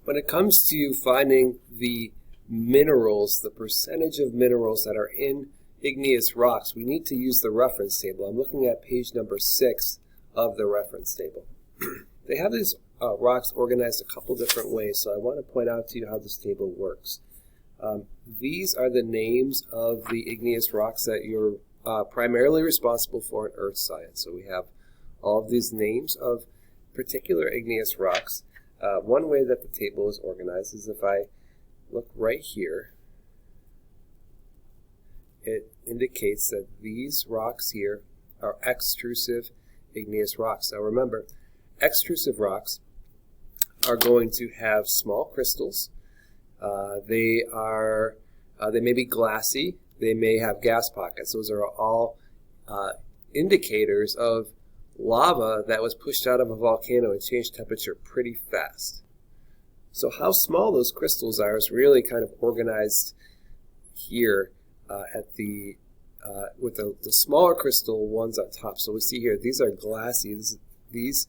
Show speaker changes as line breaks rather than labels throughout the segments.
When it comes to finding the minerals, the percentage of minerals that are in igneous rocks, we need to use the reference table. I'm looking at page number 6 of the reference table. They have these rocks organized a couple different ways, so I want to point out to you how this table works. These are the names of the igneous rocks that you're primarily responsible for in earth science. So we have all of these names of particular igneous rocks. One way that the table is organized is if I look right here, it indicates that these rocks here are extrusive igneous rocks. Now remember, extrusive rocks are going to have small crystals. They may be glassy. They may have gas pockets. Those are all indicators of lava that was pushed out of a volcano and changed temperature pretty fast. So how small those crystals are is really kind of organized here at the with the smaller crystal ones on top. So we see here these are glassy. These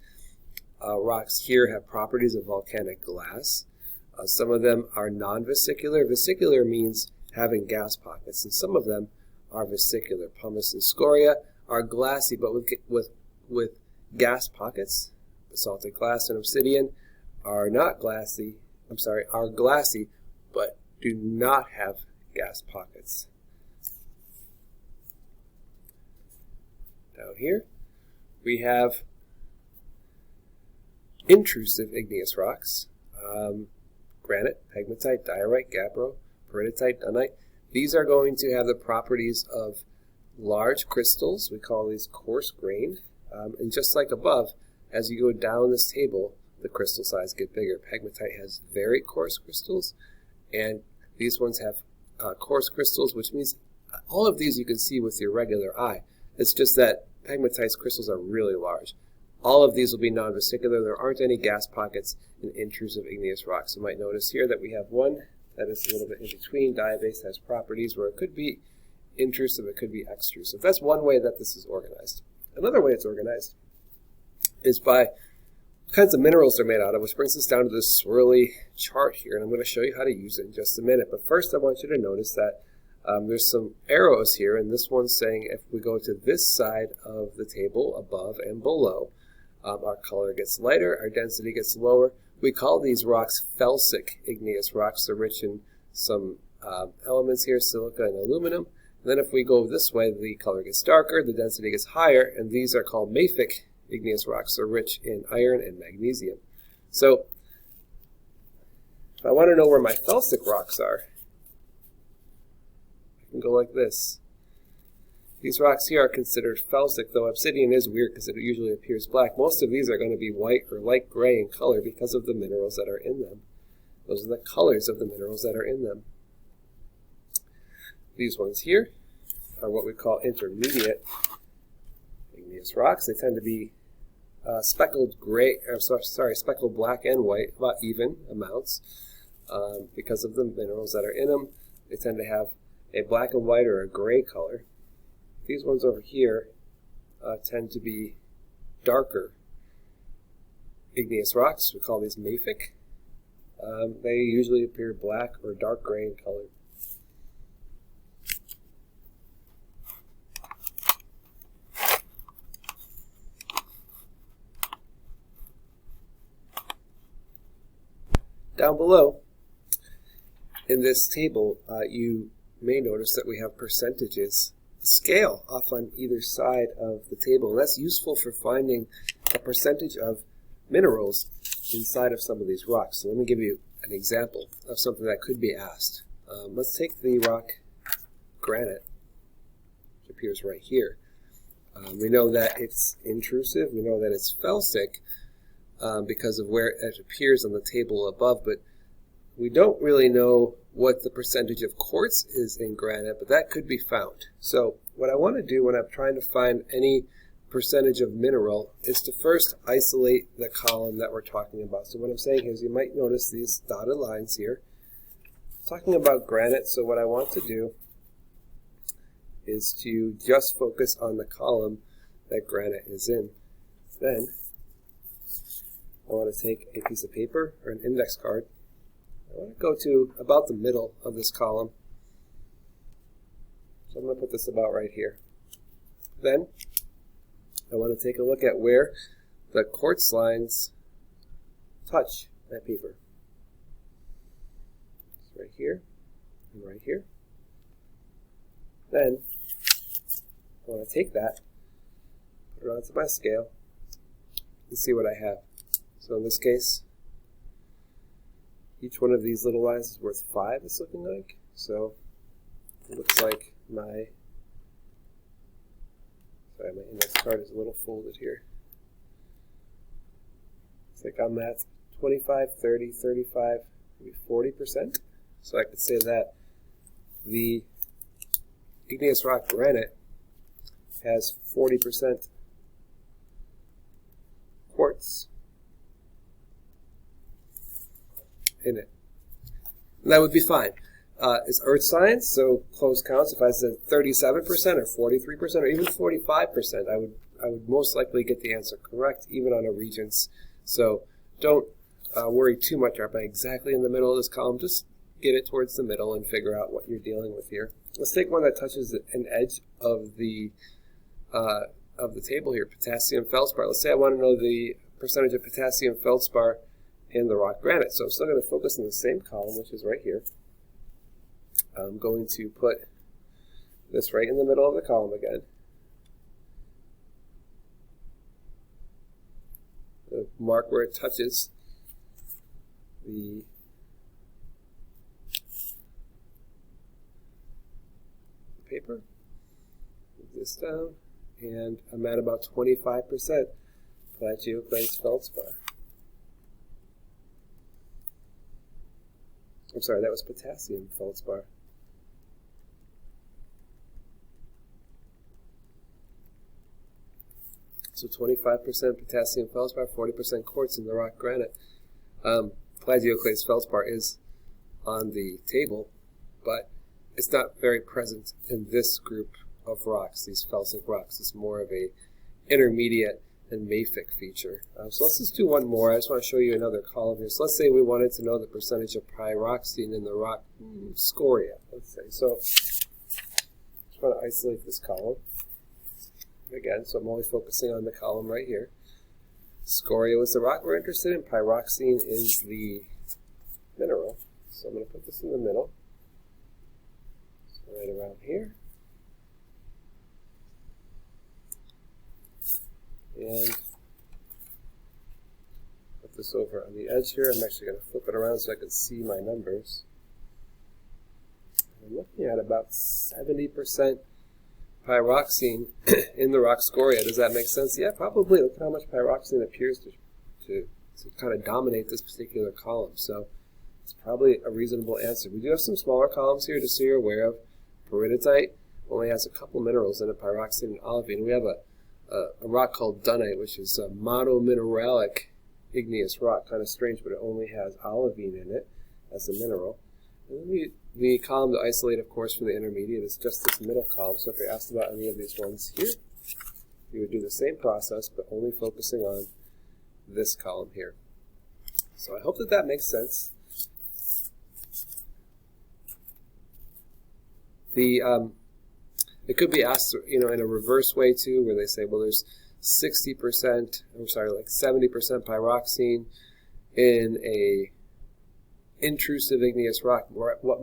rocks here have properties of volcanic glass. Some of them are non-vesicular. Vesicular means having gas pockets, and some of them are vesicular. Pumice and scoria are glassy, but with gas pockets. Basaltic glass and obsidian are not glassy. Are glassy, but do not have gas pockets. Down here, we have intrusive igneous rocks. Granite, pegmatite, diorite, gabbro, peridotite, dunite. These are going to have the properties of large crystals. We call these coarse-grained. And just like above, as you go down this table, the crystal size gets bigger. Pegmatite has very coarse crystals, and these ones have coarse crystals, which means all of these you can see with your regular eye. It's just that pegmatite's crystals are really large. All of these will be non-vesicular. There aren't any gas pockets in intrusive igneous rocks. You might notice here that we have one that is a little bit in between. Diabase has properties where it could be intrusive, it could be extrusive. That's one way that this is organized. Another way it's organized is by what kinds of minerals they're made out of, which brings us down to this swirly chart here, and I'm going to show you how to use it in just a minute. But first I want you to notice that there's some arrows here, and this one's saying if we go to this side of the table, above and below, our color gets lighter, our density gets lower. We call these rocks felsic igneous rocks. They're rich in some elements here, silica and aluminum. And then if we go this way, the color gets darker, the density gets higher, and these are called mafic igneous rocks. They're rich in iron and magnesium. So if I want to know where my felsic rocks are, I can go like this. These rocks here are considered felsic, though obsidian is weird because it usually appears black. Most of these are going to be white or light gray in color because of the minerals that are in them. Those are the colors of the minerals that are in them. These ones here are what we call intermediate igneous rocks. They tend to be speckled black and white, about even amounts, because of the minerals that are in them. They tend to have a black and white or a gray color. These ones over here tend to be darker igneous rocks. We call these mafic. They usually appear black or dark gray in color. Down below, in this table, you may notice that we have percentages scale off on either side of the table. And that's useful for finding a percentage of minerals inside of some of these rocks. So let me give you an example of something that could be asked. Let's take the rock granite, which appears right here. We know that it's intrusive. We know that it's felsic because of where it appears on the table above, but we don't really know what the percentage of quartz is in granite, but that could be found. So what I want to do when I'm trying to find any percentage of mineral is to first isolate the column that we're talking about. So what I'm saying is you might notice these dotted lines here. Talking about granite, so what I want to do is to just focus on the column that granite is in. Then I want to take a piece of paper or an index card, I want to go to about the middle of this column. So I'm going to put this about right here. Then I want to take a look at where the quartz lines touch that paper. It's right here and right here. Then I want to take that, put it onto my scale, and see what I have. So in this case, each one of these little lines is worth 5, it's looking like. So it looks like my index card is a little folded here. It's like I'm at 25, 30, 35, maybe 40%. So I could say that the igneous rock granite has 40% quartz in it. And that would be fine. It's earth science, so close counts. If I said 37% or 43% or even 45%, I would most likely get the answer correct, even on a Regents. So don't worry too much. Am I exactly in the middle of this column? Just get it towards the middle and figure out what you're dealing with here. Let's take one that touches an edge of the table here, potassium feldspar. Let's say I want to know the percentage of potassium feldspar in the rock granite. So I'm still going to focus on the same column, which is right here. I'm going to put this right in the middle of the column again. Mark where it touches the paper. Move this down, and I'm at about 25% plagioclase feldspar. I'm sorry, that was potassium feldspar. So 25% potassium feldspar, 40% quartz in the rock granite. Plagioclase feldspar is on the table, but it's not very present in this group of rocks, these felsic rocks. It's more of a intermediate and mafic feature. So let's just do one more. I just want to show you another column here. So let's say we wanted to know the percentage of pyroxene in the rock scoria, let's say. So I just want to isolate this column. Again, so I'm only focusing on the column right here. Scoria was the rock we're interested in. Pyroxene is the mineral. So I'm going to put this in the middle. So right around here. And put this over on the edge here. I'm actually going to flip it around so I can see my numbers. I'm looking at about 70% pyroxene in the rock scoria. Does that make sense? Yeah, probably. Look at how much pyroxene appears to kind of dominate this particular column. So it's probably a reasonable answer. We do have some smaller columns here, just so you're aware of. Peridotite only has a couple minerals in it, pyroxene and olivine. We have a rock called dunite, which is a monomineralic igneous rock. Kind of strange, but it only has olivine in it as a mineral. And then the column to isolate, of course, from the intermediate is just this middle column. So if you're asked about any of these ones here, you would do the same process, but only focusing on this column here. So I hope that that makes sense. It could be asked, in a reverse way too, where they say, well, there's 70% pyroxene in a intrusive igneous rock. What rock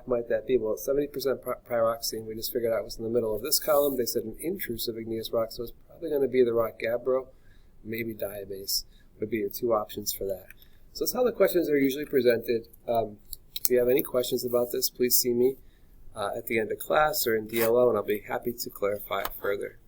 might that be? Well, 70% pyroxene. We just figured out was in the middle of this column. They said an intrusive igneous rock, so it's probably going to be the rock gabbro, maybe diabase would be your two options for that. So that's how the questions are usually presented. If you have any questions about this, please see me at the end of class or in DLO, and I'll be happy to clarify further.